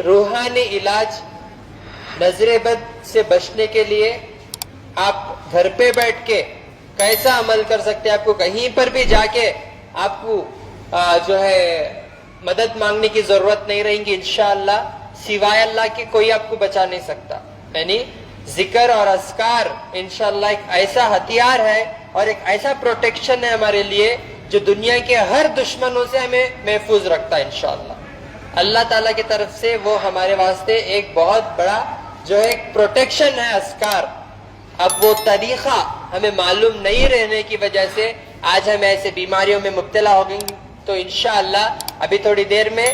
روحانی علاج نظر بد سے بچنے کے لیے آپ گھر پہ بیٹھ کے کیسا عمل کر سکتے ہیں؟ آپ کو کہیں پر بھی جا کے آپ کو جو ہے مدد مانگنے کی ضرورت نہیں رہیں گی انشاءاللہ، سوائے اللہ کے کوئی آپ کو بچا نہیں سکتا. یعنی ذکر اور اذکار انشاءاللہ ایک ایسا ہتھیار ہے اور ایک ایسا پروٹیکشن ہے ہمارے لیے جو دنیا کے ہر دشمنوں سے ہمیں محفوظ رکھتا ہے انشاءاللہ. اللہ تعالیٰ کی طرف سے وہ ہمارے واسطے ایک بہت بڑا جو ہے ایک پروٹیکشن ہے اذکار. اب وہ طریقہ ہمیں معلوم نہیں رہنے کی وجہ سے آج ہم ایسے بیماریوں میں مبتلا ہو گئے. تو انشاءاللہ ابھی تھوڑی دیر میں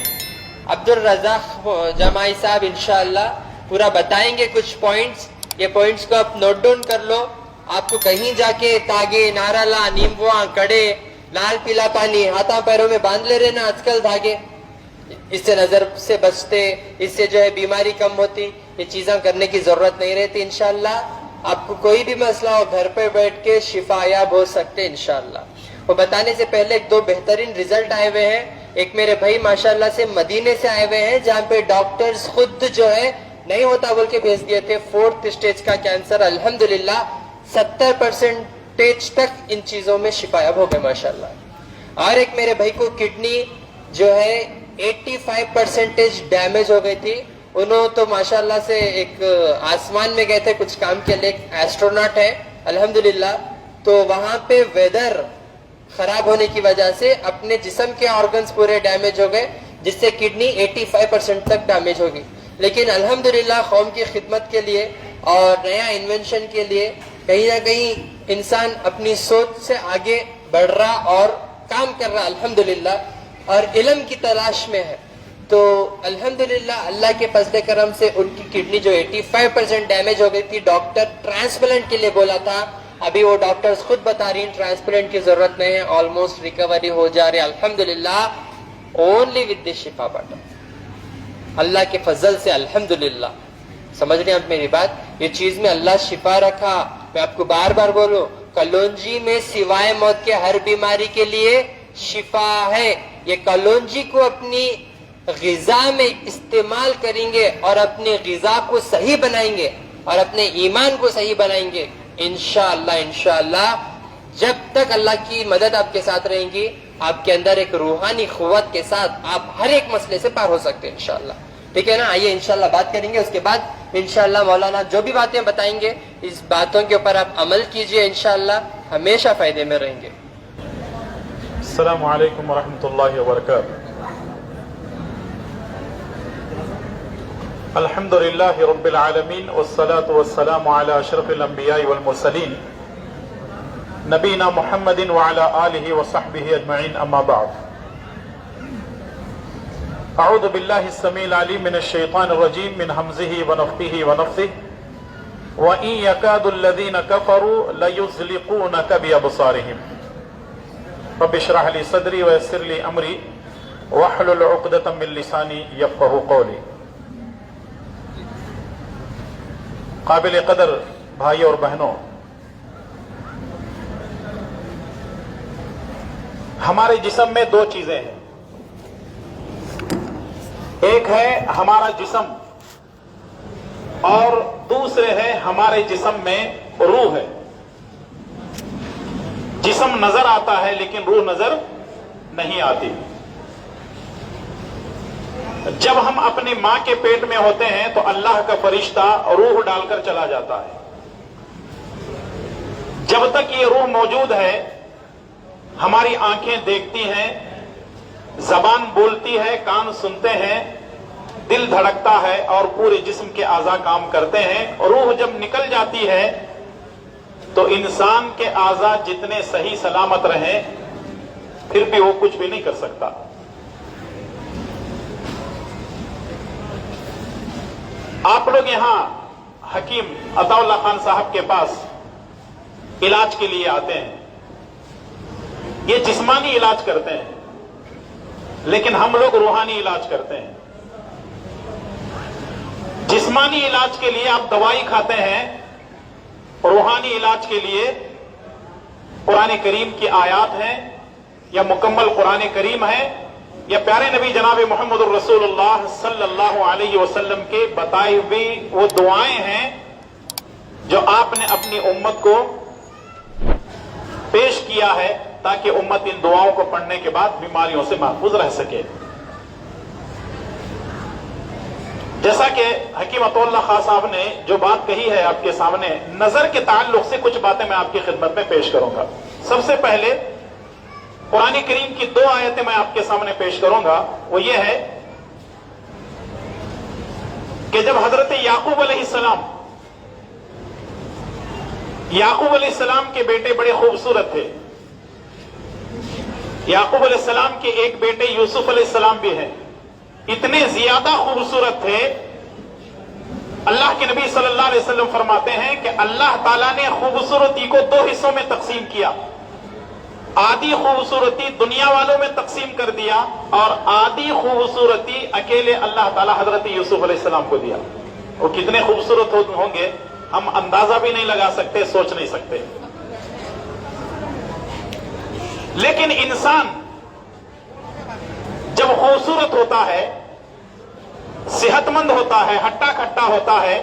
عبدالرزاق جماعی صاحب انشاءاللہ پورا بتائیں گے کچھ پوائنٹس. یہ پوائنٹس کو آپ نوٹ ڈاؤن کر لو. آپ کو کہیں جا کے تاگے، نارالا، نیمبواں، کڑے، لال پیلا پانی ہاتھوں پیروں میں باندھ لے رہے نا آج کل دھاگے، اس سے نظر سے بچتے، اس سے جو ہے بیماری کم ہوتی. یہ چیزیں کرنے کی ضرورت نہیں رہتی. انشاءاللہ آپ کو کوئی بھی مسئلہ ہو گھر پہ بیٹھ کے شفا یاب ہو سکتے انشاءاللہ. وہ بتانے سے پہلے ایک دو بہترین رزلٹ آئے ہوئے ہیں. ایک میرے بھائی ماشاءاللہ سے مدینے سے آئے ہوئے ہیں جہاں پہ ڈاکٹرز خود جو ہے نہیں ہوتا بول کے بھیج دیے تھے. 4th اسٹیج کا کینسر الحمدللہ 70% تک ان چیزوں میں شفا یاب ہو گئے ماشاءاللہ. اور ایک میرے بھائی کو کڈنی جو ہے 85% ڈیمیج ہو گئی تھی. انہوں تو ماشاءاللہ سے ایک آسمان میں گئے تھے کچھ کام کے لیے، ایسٹروناٹ ہے الحمدللہ. تو وہاں پہ ویدر خراب ہونے کی وجہ سے اپنے جسم کے آرگنز پورے ڈیمیج ہو گئے جس سے کڈنی 85% تک ڈیمیج ہوگی. لیکن الحمدللہ قوم کی خدمت کے لیے اور نیا انوینشن کے لیے کہیں نہ کہیں انسان اپنی سوچ سے آگے بڑھ رہا اور کام کر رہا الحمدللہ، اور علم کی تلاش میں ہے. تو الحمدللہ اللہ کے فضل کرم سے ان کی کڈنی جو 85% ڈیمیج ہو گئی تھی، ڈاکٹر ٹرانسپلانٹ کے لیے بولا تھا. ابھی وہ ڈاکٹرز خود بتا رہی ہیں ٹرانسپلانٹ کی ضرورت نہیں ہے، آلموسٹ ریکوری ہو جا رہی ہے الحمدللہ. اونلی ود دی شفا بٹن، اللہ کے فضل سے الحمدللہ. سمجھ رہے ہیں آپ میری بات؟ یہ چیز میں اللہ شفا رکھا. میں آپ کو بار بار بولوں، کلونجی میں سوائے موت کے ہر بیماری کے لیے شفا ہے. یہ کلونجی کو اپنی غذا میں استعمال کریں گے اور اپنی غذا کو صحیح بنائیں گے اور اپنے ایمان کو صحیح بنائیں گے انشاءاللہ جب تک اللہ کی مدد آپ کے ساتھ رہیں گی، آپ کے اندر ایک روحانی قوت کے ساتھ آپ ہر ایک مسئلے سے پار ہو سکتے ہیں انشاءاللہ. ٹھیک ہے نا؟ آئیے انشاءاللہ بات کریں گے. اس کے بعد انشاءاللہ مولانا جو بھی باتیں بتائیں گے اس باتوں کے اوپر آپ عمل کیجئے، انشاءاللہ ہمیشہ فائدے میں رہیں گے. السلام علیکم ورحمۃ اللہ وبرکاتہ. الحمد للہ رب العالمین والصلاة والسلام علی اشرف الانبیاء والمرسلین نبینا محمد وعلی آلہ وصحبہ اجمعین، اما بعد. اعوذ باللہ السمیع العلیم من الشیطان الرجیم من حمزہ ونفخہ ونفثہ وَإِن يَكَادُ الَّذِينَ كَفَرُوا لَيُزْلِقُونَكَ بِأَبْصَارِهِمْ رب اشرح لي صدری ويسر لي امری واحلل عقدۃ من لسانی یفقہوا قولی. قابل قدر بھائی اور بہنوں، ہمارے جسم میں دو چیزیں ہیں. ایک ہے ہمارا جسم اور دوسرے ہے ہمارے جسم میں روح ہے. جسم نظر آتا ہے لیکن روح نظر نہیں آتی. جب ہم اپنی ماں کے پیٹ میں ہوتے ہیں تو اللہ کا فرشتہ روح ڈال کر چلا جاتا ہے. جب تک یہ روح موجود ہے ہماری آنکھیں دیکھتی ہیں، زبان بولتی ہے، کان سنتے ہیں، دل دھڑکتا ہے اور پورے جسم کے اعضاء کام کرتے ہیں. روح جب نکل جاتی ہے تو انسان کے اعضاء جتنے صحیح سلامت رہیں پھر بھی وہ کچھ بھی نہیں کر سکتا. آپ لوگ یہاں حکیم عطا اللہ خان صاحب کے پاس علاج کے لیے آتے ہیں. یہ جسمانی علاج کرتے ہیں لیکن ہم لوگ روحانی علاج کرتے ہیں. جسمانی علاج کے لیے آپ دوائی کھاتے ہیں، روحانی علاج کے لیے قرآن کریم کی آیات ہیں یا مکمل قرآن کریم ہے ये प्यारे नबी जनाब मोहम्मद रसूलुल्लाह सल्लल्लाहु अलैहि वसल्लम के बताई हुई वो दुआएं हैं जो आपने अपनी उम्मत को पेश किया है ताकि उम्मत इन दुआओं को पढ़ने के बाद बीमारियों से महफूज रह सके। जैसा कि हकीम अतौल्ला खां साहब ने जो बात कही है आपके सामने, नजर के ताल्लुक से कुछ बातें मैं आपकी खिदमत में पेश करूंगा। सबसे पहले कुरान करीम की 2 आयतें मैं आपके सामने पेश करूंगा। वो ये है कि जब हजरत याकूब अलैहिस्सलाम के बेटे बड़े खूबसूरत थे। याकूब अलैहिस्सलाम के एक बेटे यूसुफ अलैहिस्सलाम भी हैं, इतने ज्यादा खूबसूरत थे। अल्लाह के नबी सल्लल्लाहु अलैहि वसल्लम फरमाते हैं कि अल्लाह ताला ने खूबसूरती को 2 हिस्सों में तकसीम किया। आधी खूबसूरती दुनिया वालों में तकसीम कर दिया और आधी खूबसूरती अकेले अल्लाह ताला हजरत यूसुफ अलैहिस्सलाम को दिया। वो कितने खूबसूरत होंगे हम अंदाजा भी नहीं लगा सकते, सोच नहीं सकते। लेकिन इंसान जब खूबसूरत होता है, सेहतमंद होता है, हट्टा कट्टा होता है,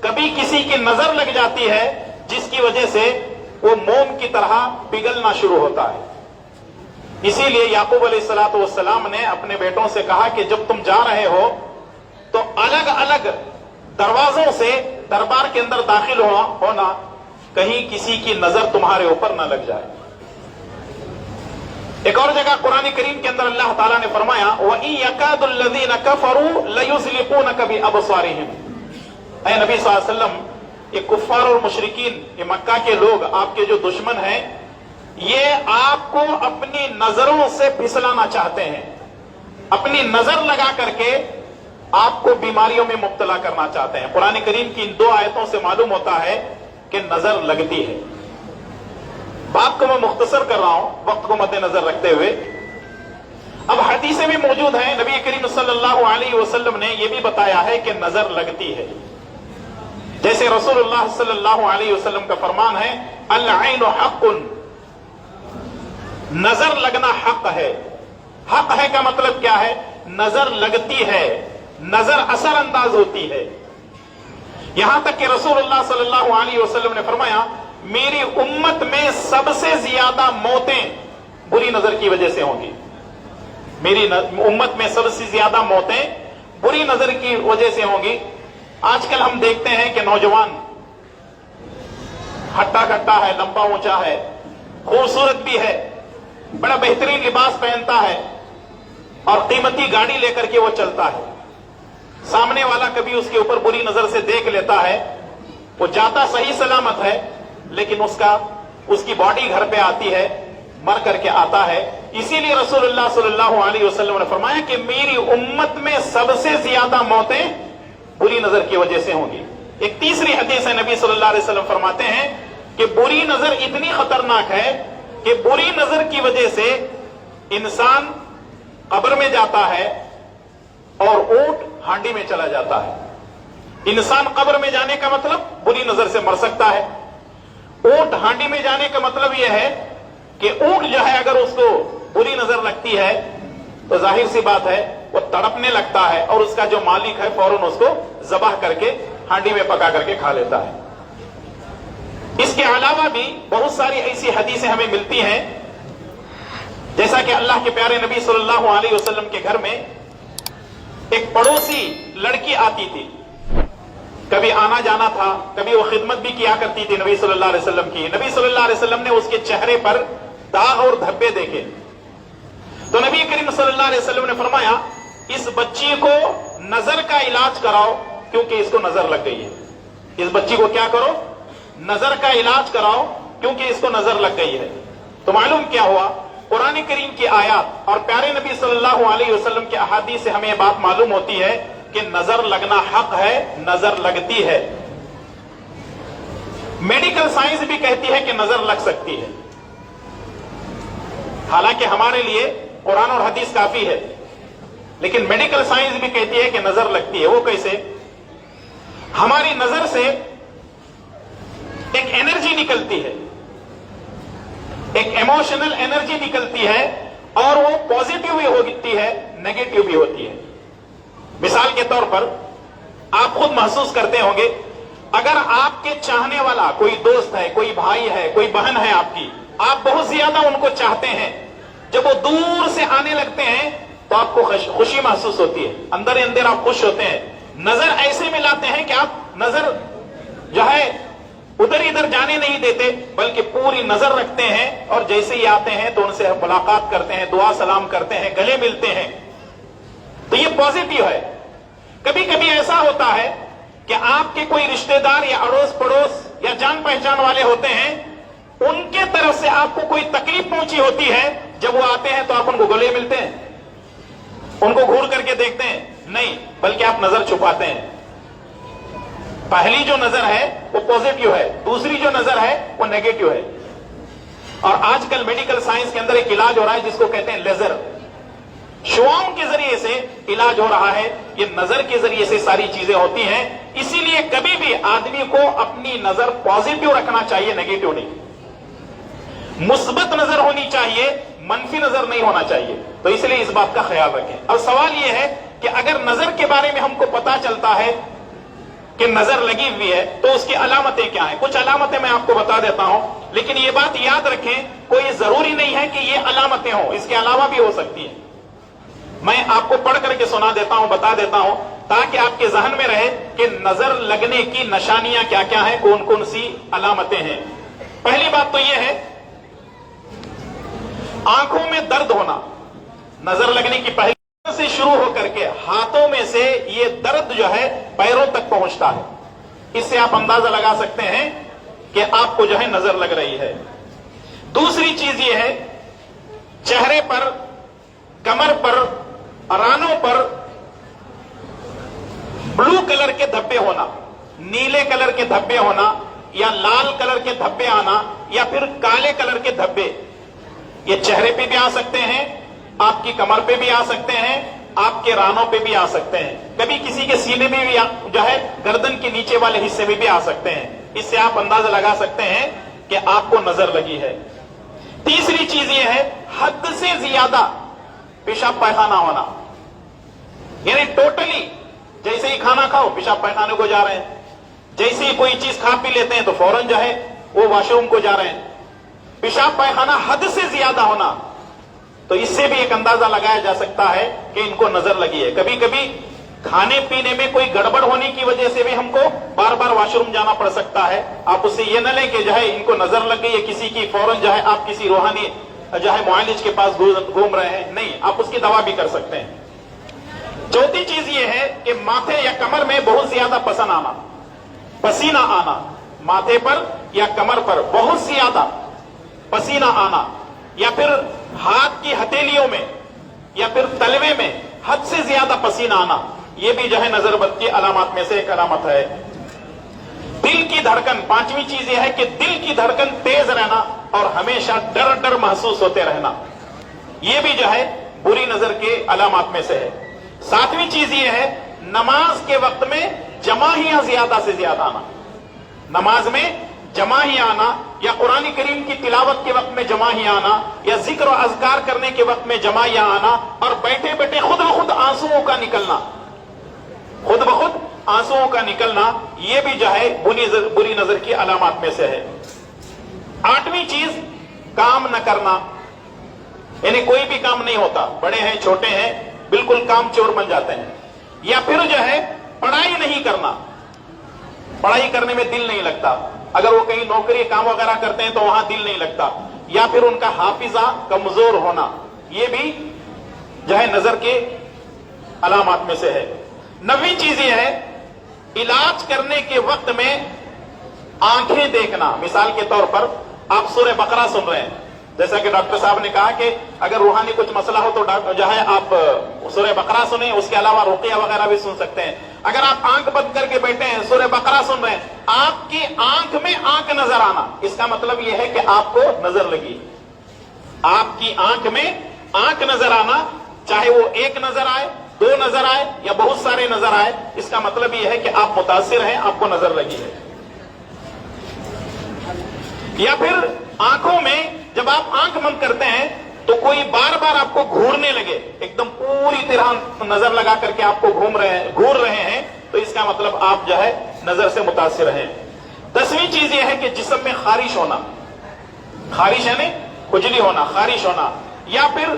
कभी किसी की नजर लग जाती है जिसकी वजह से वो मोम की तरह पिघलना शुरू होता है। इसीलिए याकूब अलैहिस्सलाम ने अपने बेटों से कहा कि जब तुम जा रहे हो तो अलग अलग दरवाजों से दरबार के अंदर दाखिल होना, कहीं किसी की नजर तुम्हारे ऊपर न लग जाए। एक और जगह कुरान करीम के अंदर अल्लाह ताला ने फरमाया वइन यकादुल्लज़ीना कफरू लयुज़लिकूनका बिअबसारिहिम। ऐ नबी सल्लल्लाहु अलैहि वसल्लम, ये कुफ्फार और मुशरिकीन, ये मक्का के लोग, आपके जो दुश्मन हैं, ये आपको अपनी नजरों से फिसलाना चाहते हैं। अपनी नजर लगा करके आपको बीमारियों में मुब्तला करना चाहते हैं। कुरान करीम की इन 2 आयतों से मालूम होता है कि नजर लगती है। बात को मैं मुख्तसर कर रहा हूं वक्त को मद्देनजर रखते हुए। अब हदीसें भी मौजूद हैं, नबी करीम सल्लल्लाहु अलैहि वसल्लम ने यह भी बताया है कि नजर लगती है। जैसे रसूलुल्लाह सल्लल्लाहु अलैहि वसल्लम का फरमान है अल-ऐनु हक़्क़ुन, नजर लगना हक है। हक है का मतलब क्या है? नजर लगती है, नजर असर अंदाज होती है। यहां तक कि रसूलुल्लाह सल्लल्लाहु अलैहि वसल्लम ने फरमाया मेरी उम्मत में सबसे ज्यादा मौतें बुरी नजर की वजह से होंगी। मेरी उम्मत में सबसे ज्यादा मौतें बुरी नजर की वजह से होंगी। आजकल हम देखते हैं कि नौजवान हट्टा कट्टा है, लंबा ऊंचा है, खूबसूरत भी है, बड़ा बेहतरीन लिबास पहनता है और कीमती गाड़ी लेकर के वो चलता है। सामने वाला कभी उसके ऊपर बुरी नजर से देख लेता है, वो जाता सही सलामत है, लेकिन उसकी बॉडी घर पे आती है, मर करके आता है। इसीलिए रसूलुल्लाह सल्लल्लाहु अलैहि वसल्लम ने फरमाया कि मेरी उम्मत में सबसे ज्यादा मौतें बुरी नजर की वजह से होंगी। एक तीसरी हदीस है, नबी सल्लल्लाहु अलैहि वसल्लम फरमाते हैं कि बुरी नजर इतनी खतरनाक है कि बुरी नजर की वजह से इंसान कब्र में जाता है और ऊंट हांडी में चला जाता है। इंसान कब्र में जाने का मतलब बुरी नजर से मर सकता है। ऊंट हांडी में जाने का मतलब यह है कि ऊंट जो है अगर उसको बुरी नजर लगती है तो जाहिर सी बात है वो तड़पने लगता है और उसका जो मालिक है फौरन उसको जबाह करके हांडी में पका करके खा लेता है। इसके अलावा भी बहुत सारी ऐसी हदीसें हमें मिलती हैं, जैसा कि अल्लाह के प्यारे नबी सल्लल्लाहु अलैहि वसल्लम के घर में एक पड़ोसी लड़की आती थी। कभी आना जाना था, कभी वो खिदमत भी किया करती थी नबी सल्लल्लाहु अलैहि वसल्लम की। नबी सल्लल्लाहु अलैहि वसल्लम ने उसके चेहरे पर दाग और धब्बे देखे तो नबी करीम सल्लल्लाहु अलैहि वसल्लम ने फरमाया इस बच्ची को नजर का इलाज कराओ क्योंकि इसको नजर लग गई है। इस बच्ची को क्या करो? नजर का इलाज कराओ क्योंकि इसको नजर लग गई है। तो मालूम क्या हुआ? कुरान करीम की आयत और प्यारे नबी सल्लल्लाहु अलैहि वसल्लम के अहादीस से हमें यह बात मालूम होती है कि नजर लगना हक है, नजर लगती है। मेडिकल साइंस भी कहती है कि नजर लग सकती है। हालांकि हमारे लिए कुरान और हदीस काफी है, लेकिन मेडिकल साइंस भी कहती है कि नजर लगती है। वो कैसे? हमारी नजर से एक एनर्जी निकलती है, एक इमोशनल एनर्जी निकलती है اور وہ पॉजिटिव भी होती है, नेगेटिव भी होती है। मिसाल के तौर पर आप खुद महसूस करते होंगे, अगर आपके चाहने वाला कोई दोस्त है, कोई भाई है, कोई बहन है आपकी, आप बहुत ज्यादा उनको चाहते हैं, जब वो दूर से आने लगते हैं तो आपको खुशी महसूस होती है, अंदर ही अंदर आप खुश होते हैं। नजर ऐसे मिलाते हैं कि आप नजर जो है उधर इधर जाने नहीं देते, बल्कि पूरी नजर रखते हैं, और जैसे ही आते हैं तो उनसे मुलाकात करते हैं, दुआ सलाम करते हैं, गले मिलते हैं। तो ये पॉजिटिव है। कभी कभी ऐसा होता है कि आपके कोई रिश्तेदार या अड़ोस पड़ोस या जान पहचान वाले होते हैं, उनके तरफ से आपको कोई तकलीफ पहुंची होती है, जब वो आते हैं तो आप उनको गले मिलते हैं, उनको घूर करके देखते हैं? नहीं, बल्कि आप नजर छुपाते हैं। पहली जो नजर है वो पॉजिटिव है, दूसरी जो नजर है वो नेगेटिव है। और आजकल मेडिकल साइंस के अंदर एक इलाज हो रहा है जिसको कहते हैं लेजर, शुआओं के जरिए से इलाज हो रहा है। ये नजर के जरिए से सारी चीजें होती हैं। इसीलिए कभी भी आदमी को अपनी नजर पॉजिटिव रखना चाहिए, नेगेटिव नहीं। मुस्बत नजर होनी चाहिए, मनफी नजर नहीं होना चाहिए। तो इसलिए इस बात का ख्याल रखें। अब सवाल यह है कि अगर नजर के बारे में हमको पता चलता है कि नजर लगी हुई है, तो उसकी अलामतें क्या हैं? कुछ अलामतें मैं आपको बता देता हूं, लेकिन ये बात याद रखें, कोई जरूरी नहीं है कि ये अलामतें हों, इसके अलावा भी हो सकती है। मैं आपको पढ़ करके सुना देता हूं, बता देता हूं, ताकि आपके जहन में रहे कि नजर लगने की निशानियां क्या क्या हैं, कौन कौन सी अलामतें हैं। पहली बात तो यह है, आंखों में दर्द होना। नजर लगने की पहली से शुरू होकर के हाथों में से ये दर्द जो है पैरों तक पहुंचता है। इससे आप अंदाजा लगा सकते हैं कि आपको जो है नजर लग रही है। दूसरी चीज ये है, चेहरे पर, कमर पर, रानों पर ब्लू कलर के धब्बे होना, नीले कलर के धब्बे होना, या लाल कलर के धब्बे आना, या फिर काले कलर के धब्बे। ये चेहरे पे भी आ सकते हैं, आपकी कमर पे भी आ सकते हैं, आपके रानों पे भी आ सकते हैं, कभी किसी के सीने में भी जो है गर्दन के नीचे वाले हिस्से में भी आ सकते हैं। इससे आप अंदाजा लगा सकते हैं कि आपको नजर लगी है। तीसरी चीज ये है, हद से ज्यादा पेशाब पैखाना होना, यानी टोटली जैसे ही खाना खाओ पेशाब पैखाने को जा रहे हैं, जैसे ही कोई चीज खा पी लेते हैं तो फौरन जो है वो वॉशरूम को जा रहे हैं। पेशाब पैखाना हद से ज्यादा होना, तो इससे भी एक अंदाजा लगाया जा सकता है कि इनको नजर लगी है। कभी कभी खाने पीने में कोई गड़बड़ होने की वजह से भी हमको बार बार वॉशरूम जाना पड़ सकता है। आप उससे ये न लें कि जो है इनको नजर लग गई है किसी की, फौरन जो है आप किसी रूहानी जो है मुआलिज के पास घूम रहे हैं, नहीं, आप उसकी दवा भी कर सकते हैं। चौथी चीज ये है कि माथे या कमर में बहुत ज्यादा पसीना आना, माथे पर या कमर पर बहुत ज्यादा पसीना आना, या फिर हाथ की हथेलियों में या फिर तलवे में हद से ज्यादा पसीना आना, यह भी जो है नजरबद की अलामत में से एक अलामत है। दिल की धड़कन, पांचवी चीज यह है कि दिल की धड़कन तेज रहना और हमेशा डर डर महसूस होते रहना, यह भी जो है बुरी नजर के अलामत में से है। सातवीं चीज यह है, नमाज के वक्त में जमाहियां ज्यादा से ज्यादा आना, नमाज में जमाही आना, या कुरान करीम की तिलावत के वक्त में जमाही आना, या जिक्र और अज़कार करने के वक्त में जमाहियां आना, और बैठे बैठे खुद ब खुद आंसुओं का निकलना, खुद ब खुद आंसुओं का निकलना, यह भी जो है बुरी नजर की अलामत में से है। आठवीं चीज, काम न करना, यानी कोई भी काम नहीं होता, बड़े हैं छोटे हैं, बिल्कुल काम चोर बन जाते हैं। या फिर जो है पढ़ाई नहीं करना, पढ़ाई करने में दिल नहीं लगता, अगर वो कहीं नौकरी काम वगैरह करते हैं तो वहां दिल नहीं लगता। या फिर उनका हाफिजा कमजोर होना, ये भी जो है नजर के अलामत में से है। नवीं चीज ये है, इलाज करने के वक्त में आंखें देखना। मिसाल के तौर पर आप सूरह बकरा सुन रहे हैं, जैसा कि डॉक्टर साहब ने कहा कि अगर रूहानी कुछ मसला हो तो जो है आप सूरह बकरा सुने, उसके अलावा रुकिया वगैरह भी सुन सकते हैं। अगर आप आंख बंद करके बैठे हैं, सूरह बकरा सुन रहे हैं, आपकी आंख में आंख नजर आना, इसका मतलब यह है कि आपको नजर लगी। आपकी आंख में आंख नजर आना, चाहे वो एक नजर आए, दो नजर आए, या बहुत सारे नजर आए, इसका मतलब यह है कि आप मुतासिर हैं, आपको नजर लगी है। या फिर आंखों में जब आप आंख बंद करते हैं तो कोई बार बार आपको घूरने लगे, एकदम पूरी तरह नजर लगा करके आपको घूर रहे हैं, तो इसका मतलब आप जो है नजर से मुतासिर हैं। 10वीं चीज यह है कि जिस्म में खारिश होना, खारिश यानी खुजली होना, खारिश होना, या फिर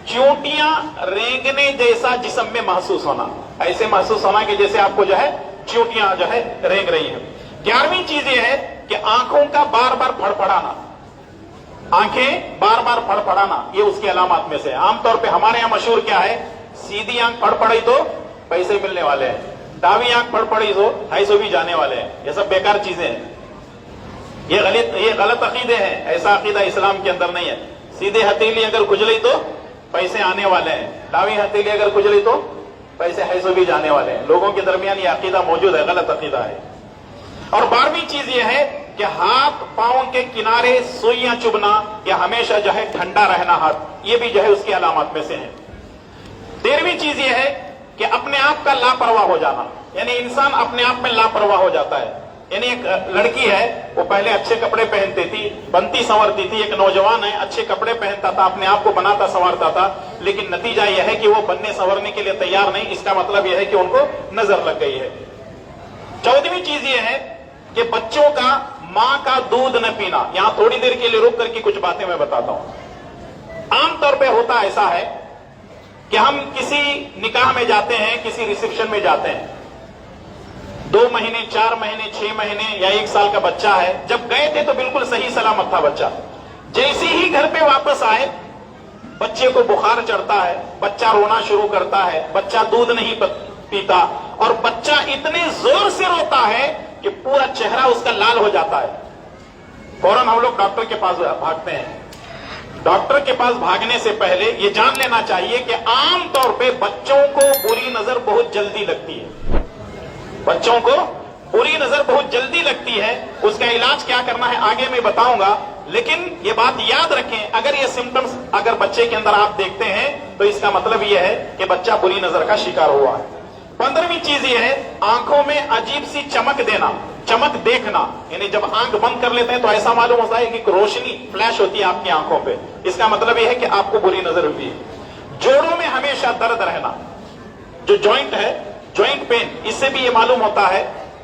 चोटियां रेंगने जैसा जिस्म में महसूस होना, ऐसे महसूस होना कि जैसे आपको जो है चोटियां जो है रेंग रही हैं। 11वीं चीज यह है कि आंखों का बार बार फड़फड़ाना, आंखें बार बार फड़फड़ाना, ये उसकी अलामत में से। आमतौर पे हमारे यहां मशहूर क्या है, सीधी आंख फड़फड़ाई तो पैसे मिलने वाले हैं, दावी आंख फड़फड़ी तो 250 भी जाने वाले हैं। ये सब बेकार चीजें हैं, ये गलत अकीदे हैं। ऐसा अकीदा इस्लाम के अंदर नहीं है। सीधे हथेली अगर खुजली तो पैसे आने वाले हैं, दावी हथेली अगर खुजली तो पैसे 250 भी जाने वाले हैं। लोगों के दरमियान ये अकीदा मौजूद है, गलत अकीदा है। और 12वीं चीज ये है कि हाथ पांव के किनारे सुइयां चुभना या हमेशा जो है ठंडा रहना हाथ, ये भी जो है उसकी अलामत में से है। 13वीं चीज ये है कि अपने आप का लापरवाह हो जाना, यानी इंसान अपने आप में लापरवाह हो जाता है। यानी एक लड़की है, वो पहले अच्छे कपड़े पहनती थी, बनती संवरती थी। एक नौजवान है, अच्छे कपड़े पहनता था, अपने आप को बनाता संवारता था, लेकिन नतीजा यह है कि वो बनने संवरने के लिए तैयार नहीं। इसका मतलब यह है कि उनको नजर लग गई है। 14वीं चीज ये है कि बच्चों का मां का दूध न पीना। यहां थोड़ी देर के लिए रुक करके कुछ बातें मैं बताता हूं। आमतौर पे होता ऐसा है कि हम किसी निकाह में जाते हैं, किसी रिसेप्शन में जाते हैं, 2 महीने 4 महीने 6 महीने या 1 साल का बच्चा है। जब गए थे तो बिल्कुल सही सलामत था बच्चा, जैसे ही घर पे वापस आए बच्चे को बुखार चढ़ता है, बच्चा रोना शुरू करता है, बच्चा दूध नहीं पीता, और बच्चा इतने जोर से रोता है कि पूरा चेहरा उसका लाल हो जाता है। फौरन हम लोग डॉक्टर के पास भागते हैं। डॉक्टर के पास भागने से पहले ये जान लेना चाहिए कि आमतौर पे बच्चों को बुरी नजर बहुत जल्दी लगती है, बच्चों को बुरी नजर बहुत जल्दी लगती है। उसका इलाज क्या करना है आगे मैं बताऊंगा, लेकिन ये बात याद रखें, अगर ये सिम्टम्स अगर बच्चे के अंदर आप देखते हैं तो इसका मतलब ये है कि बच्चा बुरी नजर का शिकार हुआ है। 15वीं चीज ये है आंखों में अजीब सी चमक देना, चमक देखना, यानी जब आंख बंद कर लेते हैं तो ऐसा मालूम होता है कि रोशनी फ्लैश होती है आपकी आंखों पे। इसका मतलब यह है कि आपको बुरी नजर हुई है। जोड़ों में हमेशा दर्द रहना, जो जॉइंट है, जॉइंट पेन, इससे भी ये मालूम होता है।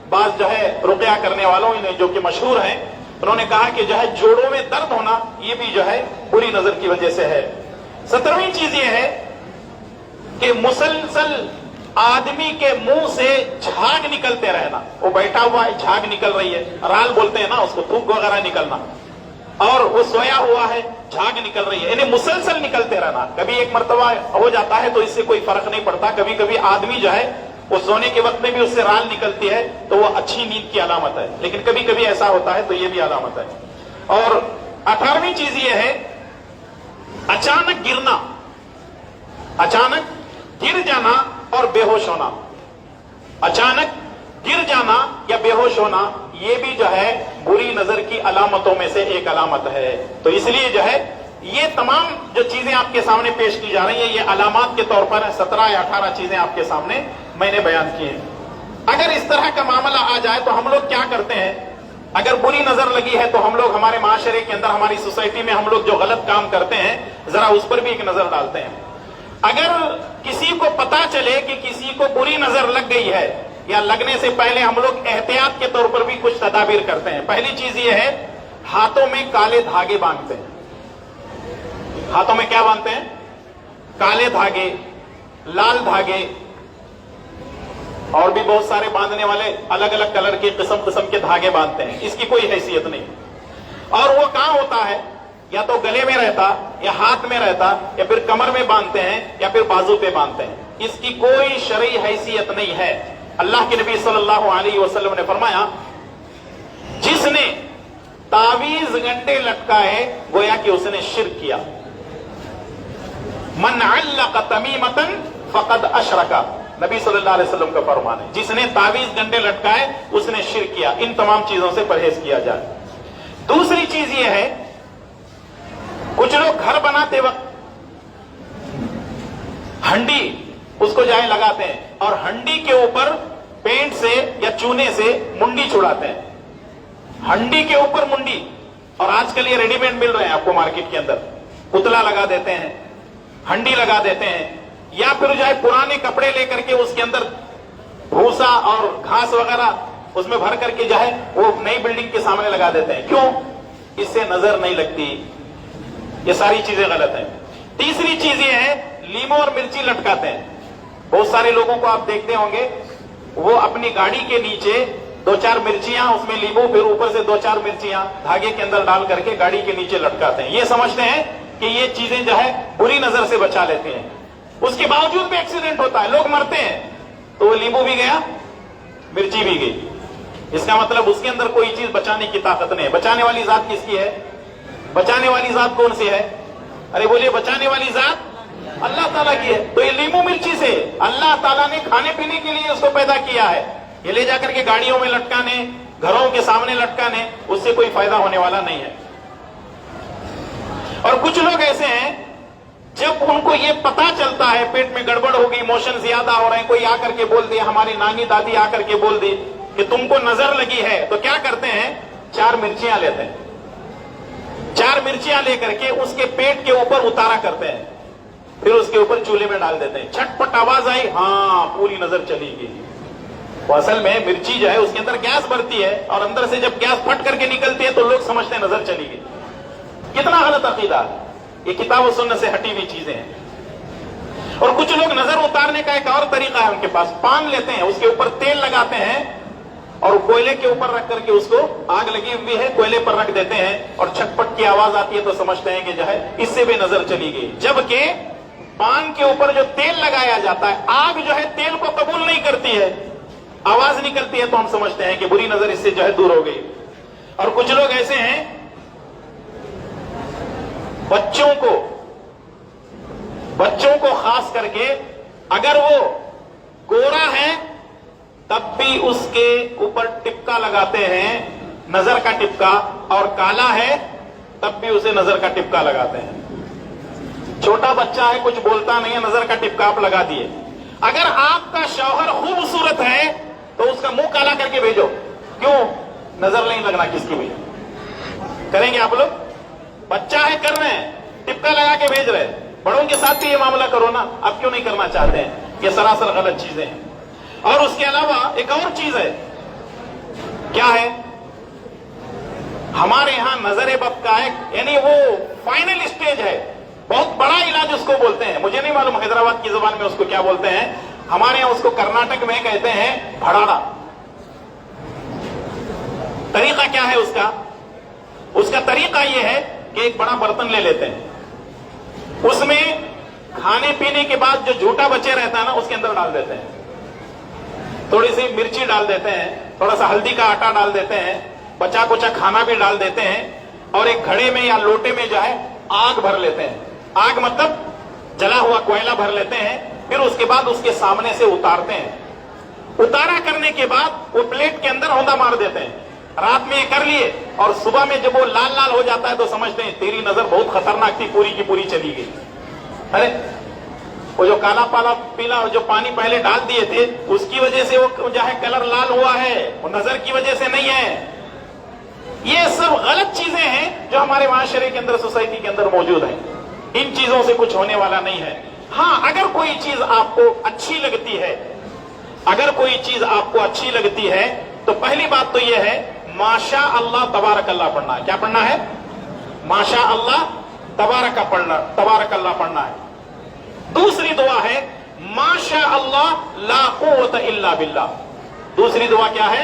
बात जो है रुकया करने वालों ने जो कि मशहूर हैं, उन्होंने कहा कि जो है जोड़ों में दर्द होना ये भी जो है बुरी नजर की वजह से है। 17वीं चीज ये है कि मुसलसल आदमी के मुंह से झाग निकलते रहना। वो बैठा हुआ है, झाग निकल रही है, राल बोलते हैं ना उसको, थूक वगैरह निकलना, और वो सोया हुआ है, झाग निकल रही है, यानी मुसलसल निकलते रहना। कभी एक मर्तबा हो जाता है तो इससे कोई फर्क नहीं पड़ता, कभी कभी आदमी जो है वो सोने के वक्त में भी उससे राल निकलती है तो वो अच्छी नींद की अलामत है, लेकिन कभी कभी ऐसा होता है तो ये भी अलामत है। और 18वीं चीज ये है अचानक गिरना, अचानक गिर जाना और बेहोश होना। अचानक गिर जाना या बेहोश होना ये भी जो है बुरी नजर की अलामतों में से एक अलामत है। तो इसलिए जो है ये तमाम जो चीजें आपके सामने पेश की जा रही है, ये अलामत के तौर पर 17 या 18 चीजें आपके सामने मैंने बयान की हैं। अगर इस तरह का मामला आ जाए तो हम लोग क्या करते हैं, अगर बुरी नजर लगी है तो हम लोग हमारे माशरे के अंदर, हमारी सोसाइटी में हम लोग जो गलत काम करते हैं जरा उस पर भी एक नजर डालते हैं। अगर किसी को पता चले कि किसी को बुरी नजर लग गई है, या लगने से पहले हम लोग एहतियात के तौर पर भी कुछ तदाबीर करते हैं। पहली चीज ये है हाथों में काले धागे बांधते हैं। हाथों में क्या बांधते हैं? काले धागे, लाल धागे, और भी बहुत सारे बांधने वाले अलग अलग कलर के किस्म किस्म के धागे बांधते हैं। इसकी कोई हैसियत नहीं। और वो कहां होता है, या तो गले में रहता, या हाथ में रहता, या फिर कमर में बांधते हैं, या फिर बाजू पे बांधते हैं। इसकी कोई शरई हैसियत नहीं है। अल्लाह के नबी सल्लल्लाहु अलैहि वसल्लम ने फरमाया जिसने तावीज गंडे लटकाए गोया कि उसने शिर्क किया। मन अल्लक़ तमीमतन फक़द अशरका, नबी सल्लल्लाहु अलैहि वसल्लम का फरमान है, जिसने तावीज गंडे लटकाए उसने शिर्क किया। इन तमाम चीजों से परहेज किया जाए। दूसरी चीज यह है कुछ लोग घर बनाते वक्त हंडी उसको जाए लगाते हैं और हंडी के ऊपर पेंट से या चूने से मुंडी छुड़ाते हैं। हंडी के ऊपर मुंडी, और आजकल ये रेडीमेड मिल रहे हैं आपको मार्केट के अंदर। पुतला लगा देते हैं, हंडी लगा देते हैं, या फिर जो है पुराने कपड़े लेकर के उसके अंदर भूसा और घास वगैरह उसमें भर करके जो है वो नई बिल्डिंग के सामने लगा देते हैं। क्यों? इससे नजर नहीं लगती। ये सारी चीजें गलत हैं। तीसरी चीज ये है, लीमो और मिर्ची लटकाते हैं। बहुत सारे लोगों को आप देखते होंगे, वो अपनी गाड़ी के नीचे 2-4 मिर्चियां, उसमें लींबू, फिर ऊपर से 2-4 मिर्चियां धागे के अंदर डाल करके गाड़ी के नीचे लटकाते हैं। ये समझते हैं कि ये चीजें जो है बुरी नजर से बचा लेते हैं। उसके बावजूद भी एक्सीडेंट होता है, लोग मरते हैं। तो वो लींबू भी गया, मिर्ची भी गई। इसका मतलब उसके अंदर कोई चीज बचाने की ताकत नहीं है। बचाने वाली जात किसकी है? बचाने वाली जात कौन सी है? अरे बोलिए, बचाने वाली जात अल्लाह ताला की है। तो ये लींबू मिर्ची से अल्लाह ताला ने खाने पीने के लिए उसको पैदा किया है। ये ले जाकर के गाड़ियों में लटकाने, घरों के सामने लटकाने, उससे कोई फायदा होने वाला नहीं है। और कुछ लोग ऐसे हैं, जब उनको ये पता चलता है पेट में गड़बड़ हो गई, मोशन ज्यादा हो रहे हैं, कोई आकर के बोल दिया, हमारी नानी दादी आकर के बोल दी कि तुमको नजर लगी है, तो क्या करते हैं? 4 मिर्चियां लेते हैं। 4 मिर्चियां लेकर के उसके पेट के ऊपर उतारा करते हैं, फिर उसके ऊपर चूल्हे में डाल देते हैं। छटपट आवाज आई, हाँ, पूरी नजर चली गई। वो असल में मिर्ची जो है उसके अंदर गैस भरती है, और अंदर से जब गैस फट करके निकलती है तो लोग समझते हैं नजर चली गई। कितना गलत अकीदा है। ये किताब और सुन्नत से हटी हुई चीजें हैं। और कुछ लोग नजर उतारने का एक और तरीका है उनके पास, पान लेते हैं, उसके ऊपर तेल लगाते हैं और कोयले के ऊपर रख करके, उसको आग लगी हुई है, कोयले पर रख देते हैं और छटपट की आवाज आती है तो समझते हैं कि जो है इससे भी नजर चली गई। जबकि पान के ऊपर जो तेल लगाया जाता है, आग जो है तेल को कबूल नहीं करती है, आवाज निकलती है, तो हम समझते हैं कि बुरी नजर इससे जो है दूर हो गई। और कुछ लोग ऐसे हैं, बच्चों को खास करके, अगर वो गोरा है तब भी उसके ऊपर टिपका लगाते हैं, नजर का टिपका, और काला है तब भी उसे नजर का टिपका लगाते हैं। छोटा बच्चा है, कुछ बोलता नहीं है, नजर का टिपका आप लगा दिए। अगर आपका शौहर खूबसूरत है तो उसका मुंह काला करके भेजो। क्यों? नजर नहीं लगना किसकी भी। करेंगे आप लोग? बच्चा है, कर रहे हैं, टिपका लगा के भेज रहे हैं। बड़ों के साथ भी ये मामला करो ना, आप क्यों नहीं करना चाहते हैं? ये सरासर गलत चीजें हैं। और उसके अलावा एक और चीज है, क्या है? हमारे यहां नजर बद का एक, यानी वो फाइनल स्टेज है, बहुत बड़ा इलाज उसको बोलते हैं। मुझे नहीं मालूम हैदराबाद की जुबान में उसको क्या बोलते हैं, हमारे यहां उसको कर्नाटक में कहते हैं भड़ाड़ा। तरीका क्या है उसका? उसका तरीका यह है कि एक बड़ा बर्तन ले लेते हैं, उसमें खाने पीने के बाद जो झूठा बचे रहता है ना, उसके अंदर डाल देते हैं। थोड़ी सी मिर्ची डाल देते हैं, थोड़ा सा हल्दी का आटा डाल देते हैं, बचा कुचा खाना भी डाल देते हैं, और एक घड़े में या लोटे में जो है आग भर लेते हैं। आग मतलब जला हुआ कोयला भर लेते हैं। फिर उसके बाद उसके सामने से उतारते हैं। उतारा करने के बाद वो प्लेट के अंदर औंधा मार देते हैं। रात में ये कर लिए, और सुबह में जब वो लाल लाल हो जाता है तो समझते हैं तेरी नजर बहुत खतरनाक थी, पूरी की पूरी चली गई। अरे वो जो काला पाला पीला जो पानी पहले डाल दिए थे, उसकी वजह से वो जो है कलर लाल हुआ है, वो नजर की वजह से नहीं है। ये सब गलत चीजें हैं जो हमारे माशरे के अंदर, सोसाइटी के अंदर मौजूद हैं। इन चीजों से कुछ होने वाला नहीं है। हाँ, अगर कोई चीज आपको अच्छी लगती है, अगर कोई चीज आपको अच्छी लगती है, तो पहली बात तो यह है, माशा अल्लाह तबारक अल्लाह पढ़ना है। क्या पढ़ना है? माशा अल्लाह तबारक अल्लाह पढ़ना है। दूसरी दुआ है माशा अल्लाह ला कुव्वत इल्ला बिल्लाह। दूसरी दुआ क्या है?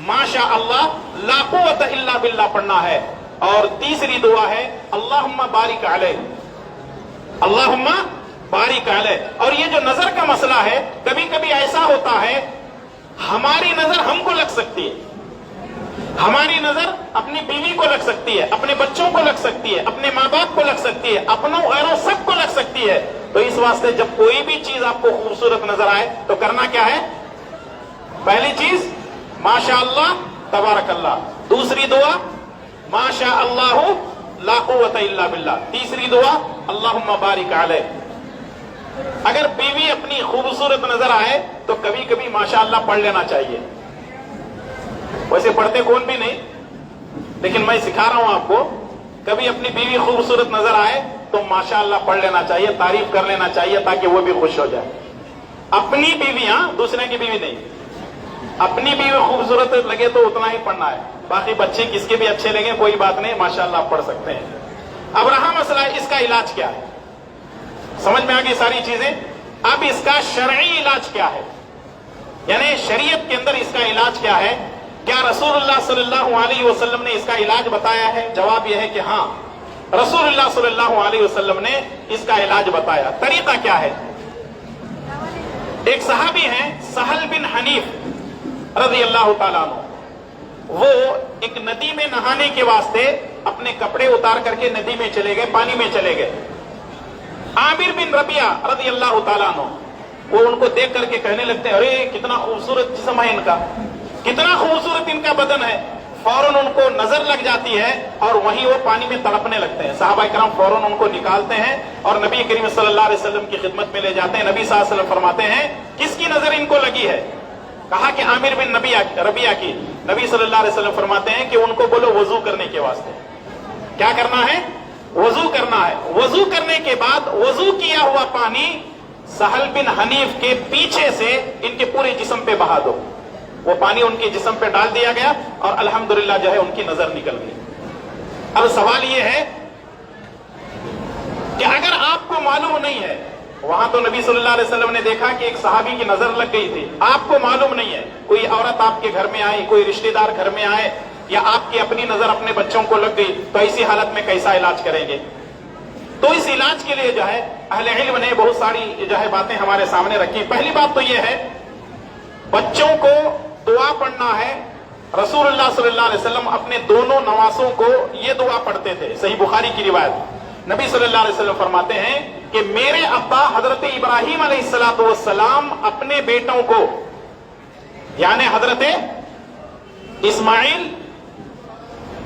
माशा अल्लाह ला कुव्वत इल्ला बिल्लाह पढ़ना है। और तीसरी दुआ है अल्लाहुम्मा बारिक अलैह, अल्लाहुम्मा बारिक अलैह। और ये जो नजर का मसला है, कभी कभी ऐसा होता है, हमारी नजर हमको लग सकती है, हमारी नजर अपनी बीवी को लग सकती है, अपने बच्चों को लग सकती है, अपने माँ बाप को लग सकती है, अपनों गैरों सबको लग सकती है। तो इस वास्ते जब कोई भी चीज आपको खूबसूरत नजर आए तो करना क्या है? पहली चीज माशा अल्लाह तबारक अल्लाह। दूसरी दुआ माशा अल्लाह ला कुव्वत इल्ला बिल्लाह। तीसरी दुआ अल्लाहुम्मा बारिक अलैह। अगर बीवी अपनी खूबसूरत नजर आए तो कभी कभी माशा अल्लाह पढ़ लेना चाहिए। वैसे पढ़ते कौन भी नहीं, लेकिन मैं सिखा रहा हूं आपको। कभी अपनी बीवी खूबसूरत नजर आए तो माशाअल्लाह पढ़ लेना चाहिए, तारीफ कर लेना चाहिए, ताकि वो भी खुश हो जाए। अपनी बीवी, हाँ, दूसरे की बीवी नहीं, अपनी बीवी खूबसूरत लगे तो उतना ही पढ़ना है, बाकी बच्चे किसके भी अच्छे लगे कोई बात नहीं, माशाअल्लाह पढ़ सकते हैं। अब रहा मसला इसका इलाज क्या है, समझ में आ गई सारी चीजें। अब इसका शरई इलाज क्या है, यानी शरीयत के अंदर इसका इलाज क्या है, क्या रसूलुल्लाह सल्लल्लाहु अलैहि वसल्लम ने इसका इलाज बताया है? जवाब यह है कि हाँ, रसूलुल्लाह सल्लल्लाहु अलैहि वसल्लम ने इसका इलाज बताया। तरीका क्या है? एक सहाबी हैं सहल बिन हनीफ रज़ी अल्लाह ताला अन्हु, वो एक नदी में नहाने के वास्ते अपने कपड़े उतार करके नदी में चले गए, पानी में चले गए। आमिर बिन रबिया रज़ी अल्लाह ताला अन्हु वो उनको देख करके कहने लगते हैं, अरे कितना खूबसूरत जिस्म है इनका, कितना खूबसूरत इनका बदन है। फौरन उनको नजर लग जाती है और वहीं वो पानी में तड़पने लगते हैं। सहाबा इकराम फौरन उनको निकालते हैं और नबी करीम सल्लल्लाहु अलैहि वसल्लम की खिदमत में ले जाते हैं। नबी सल्लल्लाहु अलैहि वसल्लम फरमाते हैं, किसकी नजर इनको लगी है? कहा कि आमिर बिन रबिया की। नबी सल्लल्लाहु अलैहि वसल्लम फरमाते हैं कि उनको बोलो वजू करने के वास्ते। क्या करना है? वजू करना है। वजू करने के बाद वजू किया हुआ पानी सहल बिन हनीफ के पीछे से इनके पूरे जिस्म पे बहा दो। वो पानी उनके जिस्म पे डाल दिया गया और अल्हम्दुलिल्लाह जो है उनकी नजर निकल गई। अब सवाल ये है कि अगर आपको मालूम नहीं है, वहां तो नबी सल्लल्लाहु अलैहि वसल्लम ने देखा कि एक सहाबी की नजर लग गई थी, आपको मालूम नहीं है, कोई औरत आपके घर में आई, कोई रिश्तेदार घर में आए, या आपकी अपनी नजर अपने बच्चों को लग गई, तो ऐसी हालत में कैसा इलाज करेंगे? तो इस इलाज के लिए जो है अहले इल्म ने बहुत सारी जो है बातें हमारे सामने रखी। पहली बात तो यह है, बच्चों को दुआ पढ़ना है। रसूलुल्लाह सल्लल्लाहु अलैहि वसल्लम अपने दोनों नवासों को ये दुआ पढ़ते थे। सही बुखारी की रिवायत, नबी सल्लल्लाहु अलैहि वसल्लम फरमाते हैं कि मेरे अब्बा हजरत इब्राहिम अलैहिस्सलातु वस्सलाम अपने बेटों को, यानी हजरत इस्माइल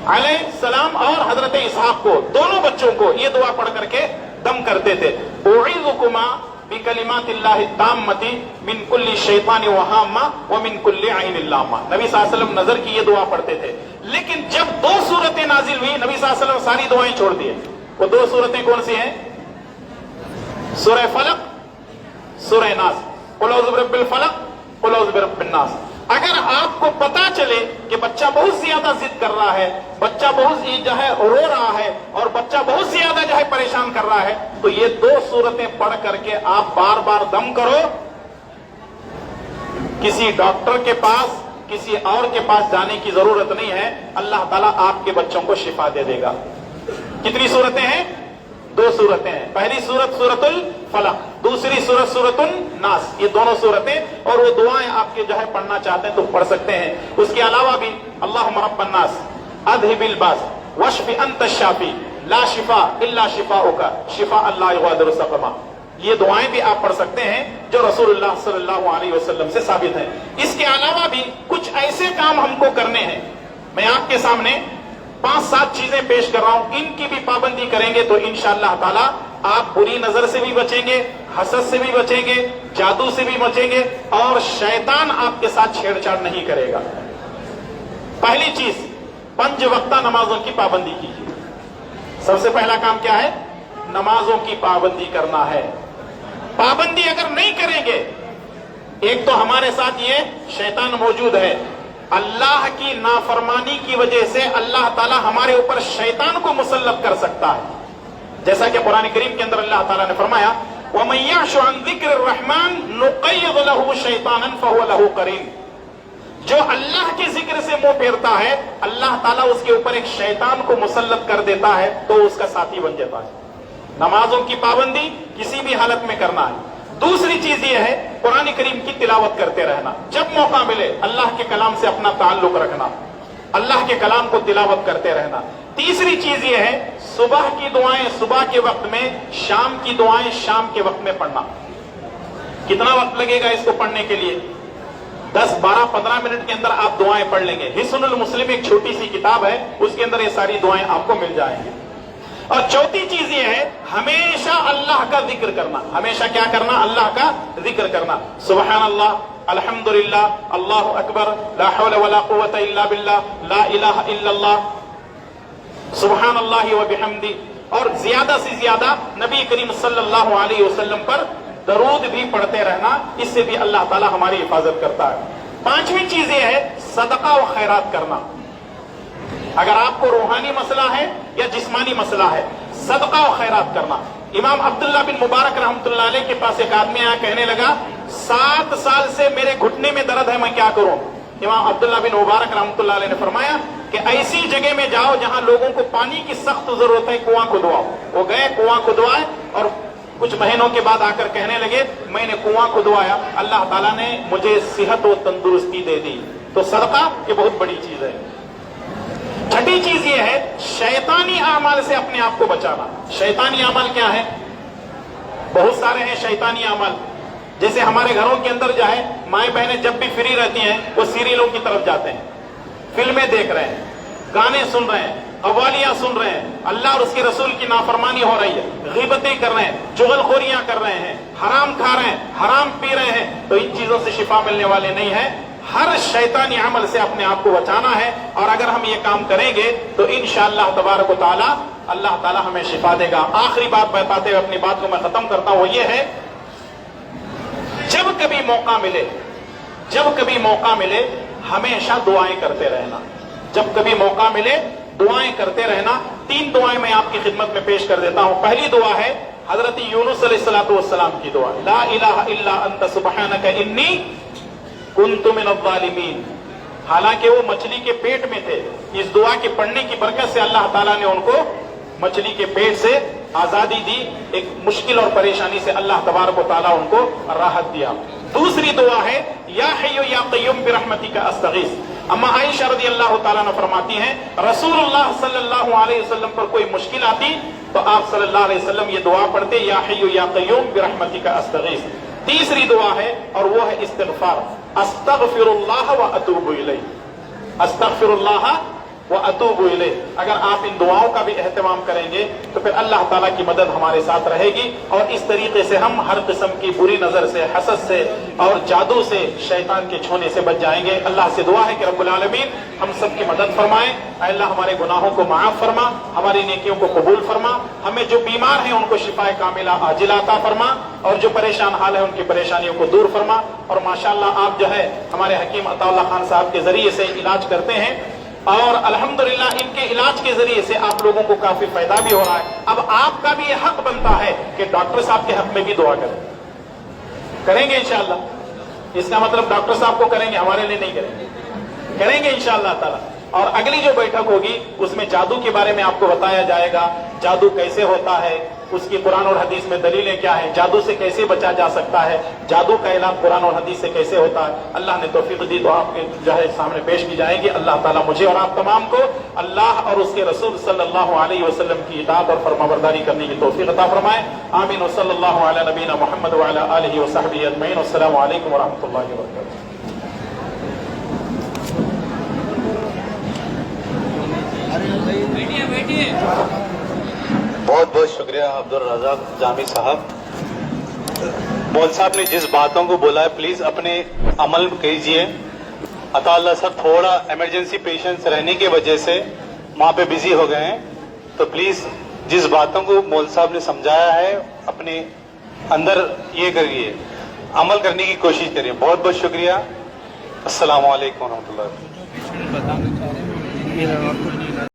अलैहिस्सलाम और हजरत इसहाक को, दोनों बच्चों को ये दुआ पढ़ करके दम करते थे। उईज़ुकुमा बिकलिमातिल्लाहि ताम्मति मिन कुल्ली शैतानि व हाम्मा व मिन कुल्ली ऐनिल लाम्मा। नबी सल्लल्लाहु अलैहि वसल्लम नजर की ये दुआ पढ़ते थे। लेकिन जब दो सूरतें नाजिल हुई, नबी सल्लल्लाहु अलैहि वसल्लम सारी दुआएं छोड़ दिए। वो दो सूरतें कौन सी हैं? सूरह फलक, सूरह नास। कुल औज़ु बिरब्बिल फलक, कुल औज़ु बिरब्बिन नास। अगर आपको पता चले कि बच्चा बहुत ज्यादा जिद कर रहा है, बच्चा बहुत जो है रो रहा है और बच्चा बहुत ज्यादा जो है परेशान कर रहा है, तो ये दो सूरतें पढ़ करके आप बार बार दम करो। किसी डॉक्टर के पास, किसी और के पास जाने की जरूरत नहीं है। अल्लाह ताला आपके बच्चों को शिफा दे देगा। कितनी सूरतें हैं? दो सूरतें हैं। पहली सूरत सूरतुल फलक, दूसरी सूरत सूरतुल नास। ये दोनों सूरतें और वो दुआएं आपके जो है पढ़ना चाहते हैं तो पढ़ सकते हैं। उसके अलावा भी अल्लाहुम्मा रब्बन नास अज़हिबिल बास वश्फि अंत शाफी ला शिफा इल्ला शिफाउका शिफा अल्ला युगादिरु सक़मा। ये दुआएं भी आप पढ़ सकते हैं जो रसूलुल्लाह सल्लल्लाहु अलैहि वसल्लम से साबित है। इसके अलावा भी कुछ ऐसे काम हमको करने हैं। मैं आपके सामने 5-7 चीजें पेश कर रहा हूं, इनकी भी पाबंदी करेंगे तो इंशाअल्लाह ताला आप बुरी नजर से भी बचेंगे, हसद से भी बचेंगे, जादू से भी बचेंगे और शैतान आपके साथ छेड़छाड़ नहीं करेगा। पहली चीज, 5 वक्ता नमाजों की पाबंदी कीजिए। सबसे पहला काम क्या है? नमाजों की पाबंदी करना है। पाबंदी अगर नहीं करेंगे, एक तो हमारे साथ ये शैतान मौजूद है, अल्लाह की नाफरमानी की वजह से अल्लाह ताला हमारे ऊपर शैतान को मुसल्लत कर सकता है। जैसा कि कुरान करीम के अंदर अल्लाह ताला ने फरमाया, वमन यअशु अन ज़िक्रिर रहमान नुक़य्यिद लहू शैतानन फहुव लहू करीन। जो अल्लाह के जिक्र से मुंह फेरता है, अल्लाह ताला उसके ऊपर एक शैतान को मुसल्लत कर देता है, तो उसका साथी बन जाता है। नमाजों की पाबंदी किसी भी हालत में करना है। दूसरी चीज ये है, कुरान करीम की तिलावत करते रहना। जब मौका मिले अल्लाह के कलाम से अपना ताल्लुक रखना, अल्लाह के कलाम को तिलावत करते रहना। तीसरी चीज ये है, सुबह की दुआएं सुबह के वक्त में, शाम की दुआएं शाम के वक्त में पढ़ना। कितना वक्त लगेगा इसको पढ़ने के लिए? 10, 12, 15 मिनट के अंदर आप दुआएं पढ़ लेंगे। हिस्नुल मुस्लिम एक छोटी सी किताब है, उसके अंदर ये सारी दुआएं आपको मिल जाएंगी। और चौथी चीज ये है, हमेशा अल्लाह का जिक्र करना। हमेशा क्या करना? अल्लाह का जिक्र करना। सुबहान अल्लाह, अल्हम्दुलिल्लाह, अल्लाहु अकबर, ला हौला वला कुव्वता इल्ला बिल्लाह, ला इलाहा इल्लल्लाह, सुबहान अल्लाहि व बिहम्दी, اور زیادہ سے زیادہ نبی کریم صلی اللہ علیہ وسلم پر درود بھی پڑھتے رہنا، اس سے بھی اللہ تعالیٰ ہماری حفاظت کرتا ہے۔ پانچویں چیز یہ ہے صدقہ و خیرات کرنا۔ اگر آپ کو روحانی مسئلہ ہے یا جسمانی مسئلہ ہے، صدقہ و خیرات کرنا۔ امام عبداللہ بن مبارک رحمۃ اللہ علیہ کے پاس ایک آدمی آیا، کہنے لگا 7 سال سے میرے گھٹنے میں درد ہے، میں کیا کروں؟ امام عبداللہ بن مبارک رحمۃ اللہ علیہ نے فرمایا کہ ایسی جگہ میں جاؤ جہاں لوگوں کو پانی کی سخت ضرورت ہے، کنواں کھدواؤ۔ وہ گئے، کنواں کھدوائے، اور کچھ مہینوں کے بعد آ کر کہنے لگے میں نے کنواں کھدوایا، اللہ تعالیٰ نے مجھے صحت و تندرستی دے دی۔ تو صدقہ یہ بہت بڑی چیز ہے۔ چھٹی چیز یہ ہے شیطانی اعمال سے اپنے آپ کو بچانا۔ شیطانی اعمال کیا ہے؟ بہت سارے ہیں شیطانی اعمال۔ جیسے ہمارے گھروں کے اندر جو ہے مائیں بہنیں جب بھی فری رہتی ہیں وہ سیریلوں کی طرف جاتے ہیں، فلمیں دیکھ رہے ہیں، گانے سن رہے ہیں، قوالیاں سن رہے ہیں، اللہ اور اس کے رسول کی نافرمانی ہو رہی ہے، غیبتیں کر رہے ہیں، چغل خوریاں کر رہے ہیں، حرام کھا رہے ہیں، حرام پی رہے ہیں۔ تو ان چیزوں سے شفا ملنے والے نہیں ہے۔ ہر شیطانی عمل سے اپنے آپ کو بچانا ہے، اور اگر ہم یہ کام کریں گے تو انشاءاللہ تبارک و تعالی اللہ تعالی ہمیں شفا دے گا۔ آخری بات بتاتے ہوئے اپنی بات کو میں ختم کرتا ہوں، وہ یہ ہے جب کبھی موقع ملے ہمیشہ دعائیں کرتے رہنا۔ جب کبھی موقع ملے دعائیں کرتے رہنا۔ 3 دعائیں میں آپ کی خدمت میں پیش کر دیتا ہوں۔ پہلی دعا ہے حضرت یونس علیہ السلام کی دعا، لا الہ الا انت سبحانک انی کنت من الظالمین۔ حالانکہ وہ مچھلی کے پیٹ میں تھے، اس دعا کے پڑھنے کی برکت سے اللہ تعالیٰ نے ان کو مچھلی کے پیٹ سے آزادی دی، ایک مشکل اور پریشانی سے اللہ تبارک و تعالیٰ ان کو راحت دیا۔ دوسری دعا ہے یا حی یا قیوم برحمتک استغیث۔ اما عائشہ رضی اللہ تعالیٰ عنہ فرماتی ہیں رسول اللہ صلی اللہ علیہ وسلم پر کوئی مشکل آتی تو آپ صلی اللہ علیہ وسلم یہ دعا پڑھتے یا حی یا قیوم برحمتک استغیث۔ تیسری دعا ہے اور وہ ہے استغفار، استغفر اللہ و اتوب الیہ، استغفر اللہ و اتوب الیہ۔ اگر آپ ان دعاؤں کا بھی اہتمام کریں گے تو پھر اللہ تعالیٰ کی مدد ہمارے ساتھ رہے گی، اور اس طریقے سے ہم ہر قسم کی بری نظر سے، حسد سے اور جادو سے، شیطان کے چھونے سے بچ جائیں گے۔ اللہ سے دعا ہے کہ رب العالمین ہم سب کی مدد فرمائیں۔ اے اللہ ہمارے گناہوں کو معاف فرما، ہماری نیکیوں کو قبول فرما، ہمیں جو بیمار ہیں ان کو شفائے کاملہ عاجلہ عطا فرما، اور جو پریشان حال ہے ان کی پریشانیوں کو دور فرما۔ اور ماشاءاللہ آپ جو ہے ہمارے حکیم عطا اللہ خان صاحب کے ذریعے سے علاج کرتے ہیں، اور الحمدللہ ان کے علاج کے ذریعے سے آپ لوگوں کو کافی فائدہ بھی ہو رہا ہے۔ اب آپ کا بھی یہ حق بنتا ہے کہ ڈاکٹر صاحب کے حق میں بھی دعا کریں گے انشاءاللہ۔ اس کا مطلب ڈاکٹر صاحب کو کریں گے، ہمارے لیے نہیں کریں گے انشاءاللہ تعالی۔ اور اگلی جو بیٹھک ہوگی اس میں جادو کے بارے میں آپ کو بتایا جائے گا، جادو کیسے ہوتا ہے، اس کی قرآن اور حدیث میں دلیلیں کیا ہیں، جادو سے کیسے بچا جا سکتا ہے، جادو کا علاج قرآن اور حدیث سے کیسے ہوتا ہے۔ اللہ نے توفیق دی تو آپ کے جو ہے سامنے پیش کی جائیں گی۔ اللہ تعالیٰ مجھے اور آپ تمام کو اللہ اور اس کے رسول صلی اللہ علیہ وسلم کی اطاعت اور فرمانبرداری کرنے کی توفیق عطا فرمائے۔ آمین و صلی اللہ علی نبینا محمد وعلی آلہ وصحبہ اجمعین۔ السلام علیکم ورحمۃ اللہ وبرکاتہ۔ بہت بہت شکریہ عبدالرزاق جامی صاحب۔ مول صاحب نے جس باتوں کو بولا ہے پلیز اپنے عمل کیجئے۔ عطا اللہ صاحب تھوڑا ایمرجنسی پیشنٹس رہنے کی وجہ سے وہاں پہ بزی ہو گئے ہیں، تو پلیز جس باتوں کو مول صاحب نے سمجھایا ہے اپنے اندر یہ کریے، عمل کرنے کی کوشش کریے۔ بہت بہت شکریہ۔ السلام علیکم ورحمۃ اللہ۔